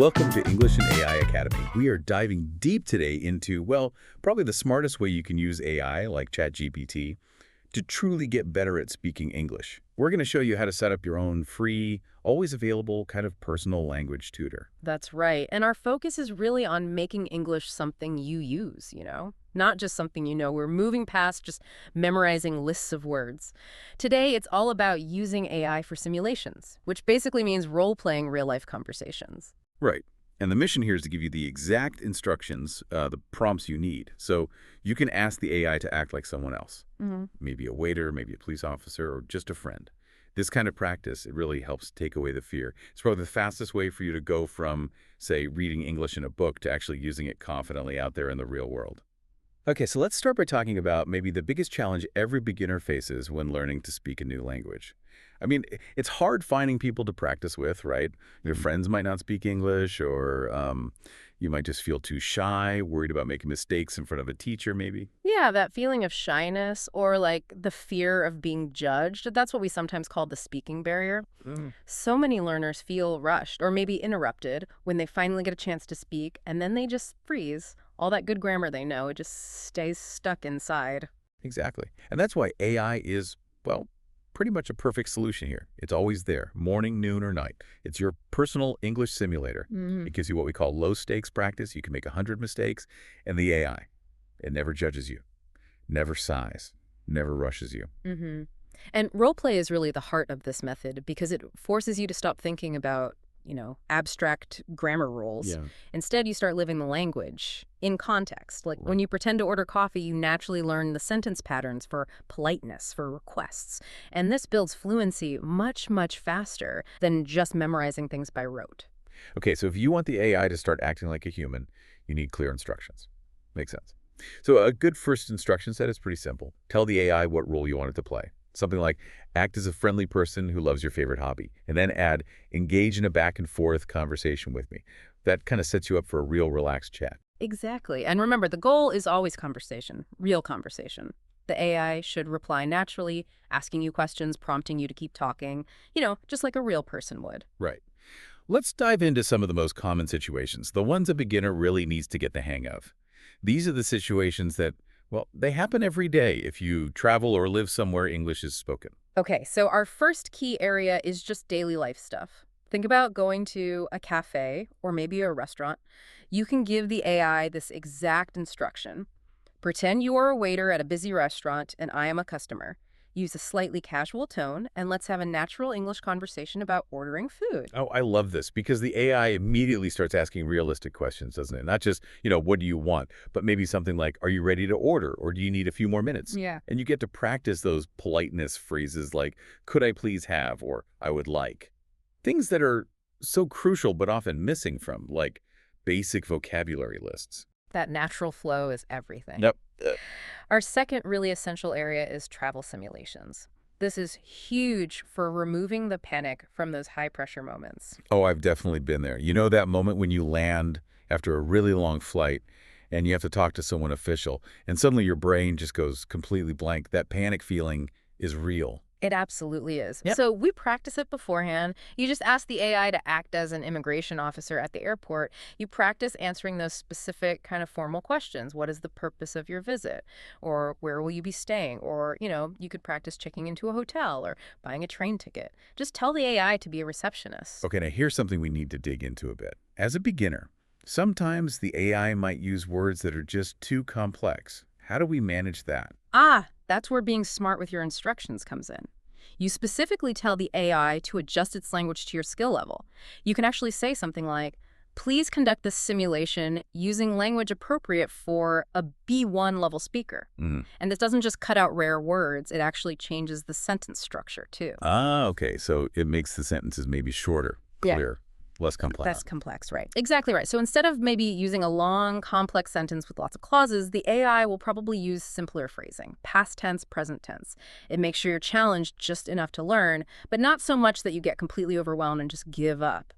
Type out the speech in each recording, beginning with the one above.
Welcome to English and AI Academy. We are diving deep today into, well, probably the smartest way you can use AI, like ChatGPT, to truly get better at speaking English. We're going to show you how to set up your own free, always available kind of personal language tutor. That's right. And our focus is really on making English something you use, not just something you know. We're moving past just memorizing lists of words. Today, it's all about using AI for simulations, which basically means role-playing real-life conversations. Right. And the mission here is to give you the exact instructions, the prompts you need. So you can ask the AI to act like someone else. Maybe a waiter, maybe a police officer, or just a friend. This kind of practice, it really helps take away the fear. It's probably the fastest way for you to go from, say, reading English in a book to actually using it confidently out there in the real world. Okay, so let's start by talking about maybe the biggest challenge every beginner faces when learning to speak a new language. I mean, it's hard finding people to practice with, right? Your friends might not speak English, or you might just feel too shy, worried about making mistakes in front of a teacher, maybe. Yeah, that feeling of shyness or like the fear of being judged, that's what we sometimes call the speaking barrier. So many learners feel rushed or maybe interrupted when they finally get a chance to speak, and then they just freeze. All that good grammar they know, it just stays stuck inside. Exactly. And that's why AI is, well, pretty much a perfect solution here. It's always there, morning, noon, or night. It's your personal English simulator. It gives you what we call low-stakes practice. You can make 100 mistakes. And the AI, it never judges you, never sighs, never rushes you. And role play is really the heart of this method because it forces you to stop thinking about, abstract grammar rules. Yeah. Instead, you start living the language in context. Like when you pretend to order coffee, you naturally learn the sentence patterns for politeness, for requests. And this builds fluency much, much faster than just memorizing things by rote. Okay, so if you want the AI to start acting like a human, you need clear instructions. Makes sense. So a good first instruction set is pretty simple. Tell the AI what role you want it to play. Something like, act as a friendly person who loves your favorite hobby. And then add, engage in a back and forth conversation with me. That kind of sets you up for a real relaxed chat. Exactly. And remember, the goal is always conversation, real conversation. The AI should reply naturally, asking you questions, prompting you to keep talking, just like a real person would. Right. Let's dive into some of the most common situations, the ones a beginner really needs to get the hang of. These are the situations that, well, they happen every day if you travel or live somewhere English is spoken. Okay, so our first key area is just daily life stuff. Think about going to a cafe or maybe a restaurant. You can give the AI this exact instruction. Pretend you are a waiter at a busy restaurant and I am a customer. Use a slightly casual tone and let's have a natural English conversation about ordering food. Oh, I love this because the AI immediately starts asking realistic questions, doesn't it? Not just, what do you want, but maybe something like, are you ready to order or do you need a few more minutes? Yeah. And you get to practice those politeness phrases like, could I please have, or I would like. Things that are so crucial but often missing from, like basic vocabulary lists. That natural flow is everything. Yep. Our second really essential area is travel simulations. This is huge for removing the panic from those high-pressure moments. Oh, I've definitely been there. You know that moment when you land after a really long flight and you have to talk to someone official and suddenly your brain just goes completely blank. That panic feeling is real. It absolutely is. Yep. So we practice it beforehand. You just ask the AI to act as an immigration officer at the airport. You practice answering those specific kind of formal questions. What is the purpose of your visit? Or where will you be staying? Or, you could practice checking into a hotel or buying a train ticket. Just tell the AI to be a receptionist. Okay, now here's something we need to dig into a bit. As a beginner, sometimes the AI might use words that are just too complex. How do we manage that? That's where being smart with your instructions comes in. You specifically tell the AI to adjust its language to your skill level. You can actually say something like, please conduct this simulation using language appropriate for a B1 level speaker. And this doesn't just cut out rare words, it actually changes the sentence structure too. Okay, so it makes the sentences maybe shorter, clearer. Less complex. Less complex, right. Exactly right. So instead of maybe using a long, complex sentence with lots of clauses, the AI will probably use simpler phrasing, past tense, present tense. It makes sure you're challenged just enough to learn, but not so much that you get completely overwhelmed and just give up.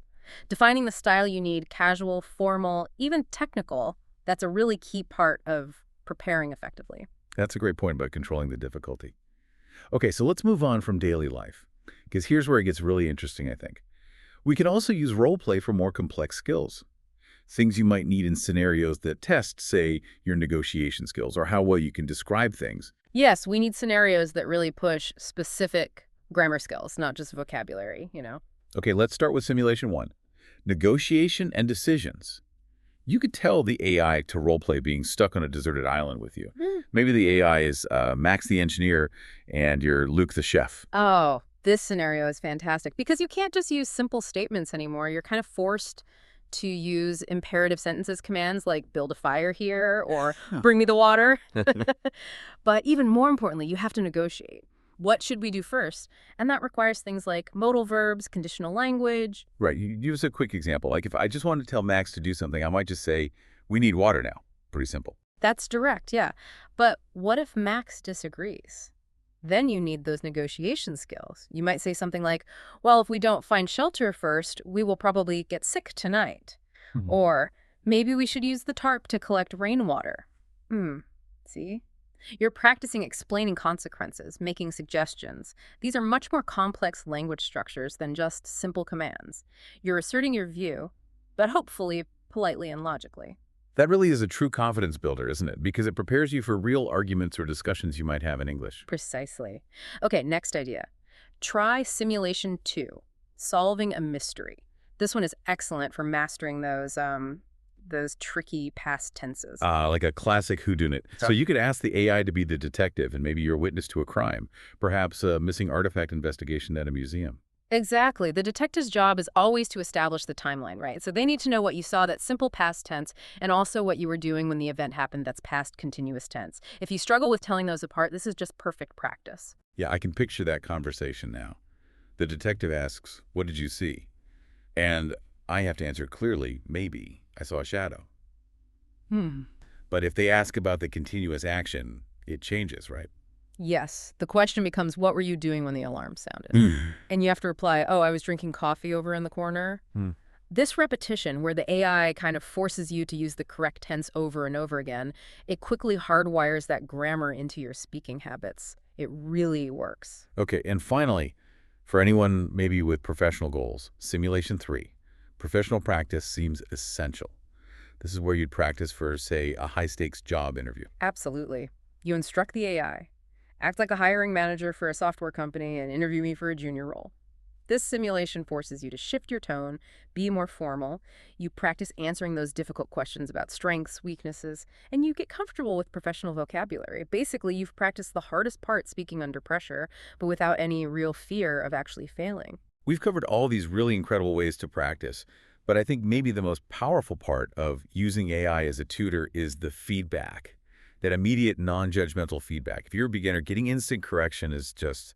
Defining the style you need, casual, formal, even technical, that's a really key part of preparing effectively. That's a great point about controlling the difficulty. Okay, so let's move on from daily life, because here's where it gets really interesting, I think. We can also use role play for more complex skills. Things you might need in scenarios that test, say, your negotiation skills or how well you can describe things. Yes, we need scenarios that really push specific grammar skills, not just vocabulary. Okay, let's start with simulation 1. Negotiation and decisions. You could tell the AI to roleplay being stuck on a deserted island with you. Maybe the AI is Max the engineer and you're Luke the chef. Oh, this scenario is fantastic because you can't just use simple statements anymore. You're kind of forced to use imperative sentences commands like build a fire here or bring me the water. But even more importantly, you have to negotiate. What should we do first? And that requires things like modal verbs, conditional language. Right, you give us a quick example. Like if I just wanted to tell Max to do something, I might just say, we need water now. Pretty simple. That's direct, yeah. But what if Max disagrees? Then you need those negotiation skills. You might say something like, well, if we don't find shelter first, we will probably get sick tonight. Or maybe we should use the tarp to collect rainwater. See? You're practicing explaining consequences, making suggestions. These are much more complex language structures than just simple commands. You're asserting your view, but hopefully politely and logically. That really is a true confidence builder, isn't it? Because it prepares you for real arguments or discussions you might have in English. Precisely. Okay, next idea. Try simulation 2, solving a mystery. This one is excellent for mastering those tricky past tenses. Like a classic whodunit. So you could ask the AI to be the detective and maybe you're a witness to a crime, perhaps a missing artifact investigation at a museum. Exactly. The detective's job is always to establish the timeline, right? So they need to know what you saw, that's simple past tense, and also what you were doing when the event happened, that's past continuous tense. If you struggle with telling those apart, this is just perfect practice. Yeah, I can picture that conversation now. The detective asks, what did you see? And I have to answer clearly, maybe. I saw a shadow. But if they ask about the continuous action, it changes, right? Yes. The question becomes, what were you doing when the alarm sounded? And you have to reply, oh, I was drinking coffee over in the corner. This repetition, where the AI kind of forces you to use the correct tense over and over again, it quickly hardwires that grammar into your speaking habits. It really works. Okay, and finally, for anyone maybe with professional goals, simulation 3. Professional practice seems essential. This is where you'd practice for, say, a high-stakes job interview. Absolutely. You instruct the AI. Act like a hiring manager for a software company and interview me for a junior role. This simulation forces you to shift your tone, be more formal. You practice answering those difficult questions about strengths, weaknesses, and you get comfortable with professional vocabulary. Basically, you've practiced the hardest part speaking under pressure, but without any real fear of actually failing. We've covered all these really incredible ways to practice, but I think maybe the most powerful part of using AI as a tutor is the feedback. That immediate, non-judgmental feedback. If you're a beginner, getting instant correction is just,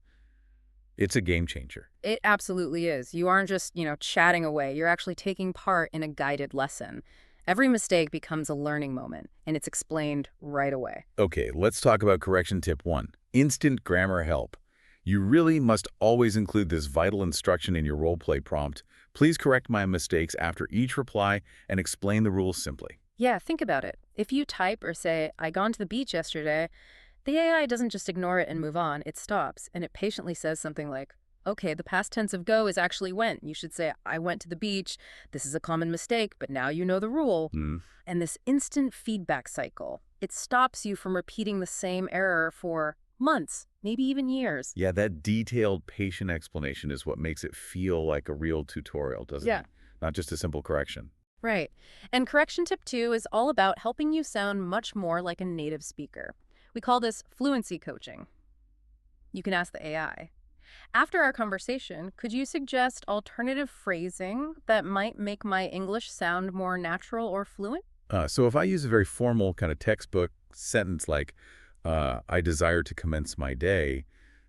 it's a game changer. It absolutely is. You aren't just, chatting away. You're actually taking part in a guided lesson. Every mistake becomes a learning moment, and it's explained right away. Okay, let's talk about correction tip 1. Instant grammar help. You really must always include this vital instruction in your role-play prompt. Please correct my mistakes after each reply and explain the rules simply. Yeah, think about it. If you type or say, I gone to the beach yesterday, the AI doesn't just ignore it and move on. It stops, and it patiently says something like, okay, the past tense of go is actually went. You should say, I went to the beach. This is a common mistake, but now you know the rule. And this instant feedback cycle, it stops you from repeating the same error for months, maybe even years. Yeah, that detailed, patient explanation is what makes it feel like a real tutorial, doesn't it? Not just a simple correction. Right. And correction tip 2 is all about helping you sound much more like a native speaker. We call this fluency coaching. You can ask the AI. After our conversation, could you suggest alternative phrasing that might make my English sound more natural or fluent? So if I use a very formal kind of textbook sentence like, I desire to commence my day,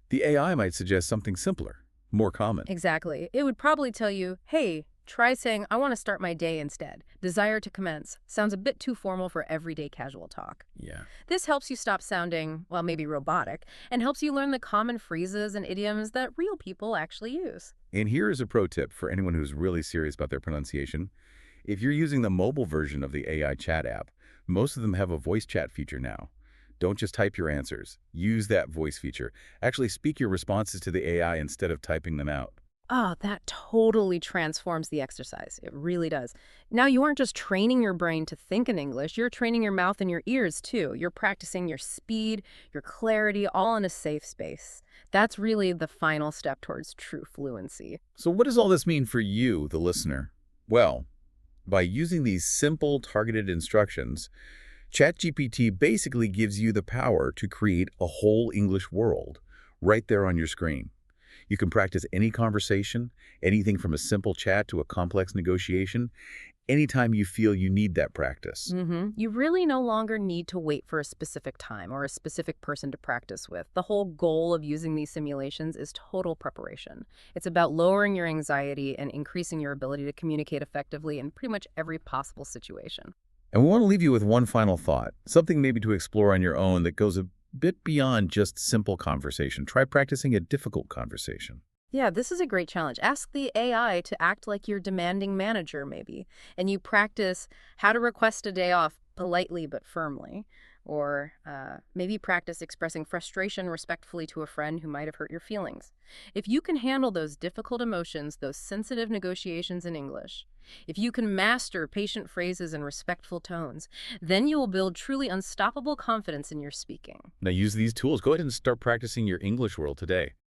the AI might suggest something simpler, more common. Exactly. It would probably tell you, hey, try saying, I want to start my day instead. Desire to commence sounds a bit too formal for everyday casual talk. Yeah. This helps you stop sounding, well, maybe robotic, and helps you learn the common phrases and idioms that real people actually use. And here is a pro tip for anyone who's really serious about their pronunciation. If you're using the mobile version of the AI chat app, most of them have a voice chat feature now. Don't just type your answers. Use that voice feature. Actually speak your responses to the AI instead of typing them out. Oh, that totally transforms the exercise. It really does. Now, you aren't just training your brain to think in English, you're training your mouth and your ears too. You're practicing your speed, your clarity, all in a safe space. That's really the final step towards true fluency. So what does all this mean for you, the listener? Well, by using these simple, targeted instructions, ChatGPT basically gives you the power to create a whole English world right there on your screen. You can practice any conversation, anything from a simple chat to a complex negotiation, anytime you feel you need that practice. You really no longer need to wait for a specific time or a specific person to practice with. The whole goal of using these simulations is total preparation. It's about lowering your anxiety and increasing your ability to communicate effectively in pretty much every possible situation. And we want to leave you with one final thought, something maybe to explore on your own that goes a bit beyond just simple conversation. Try practicing a difficult conversation. Yeah, this is a great challenge. Ask the AI to act like your demanding manager, maybe, and you practice how to request a day off politely but firmly. Or maybe practice expressing frustration respectfully to a friend who might have hurt your feelings. If you can handle those difficult emotions, those sensitive negotiations in English, if you can master patient phrases and respectful tones, then you will build truly unstoppable confidence in your speaking. Now use these tools. Go ahead and start practicing your English world today.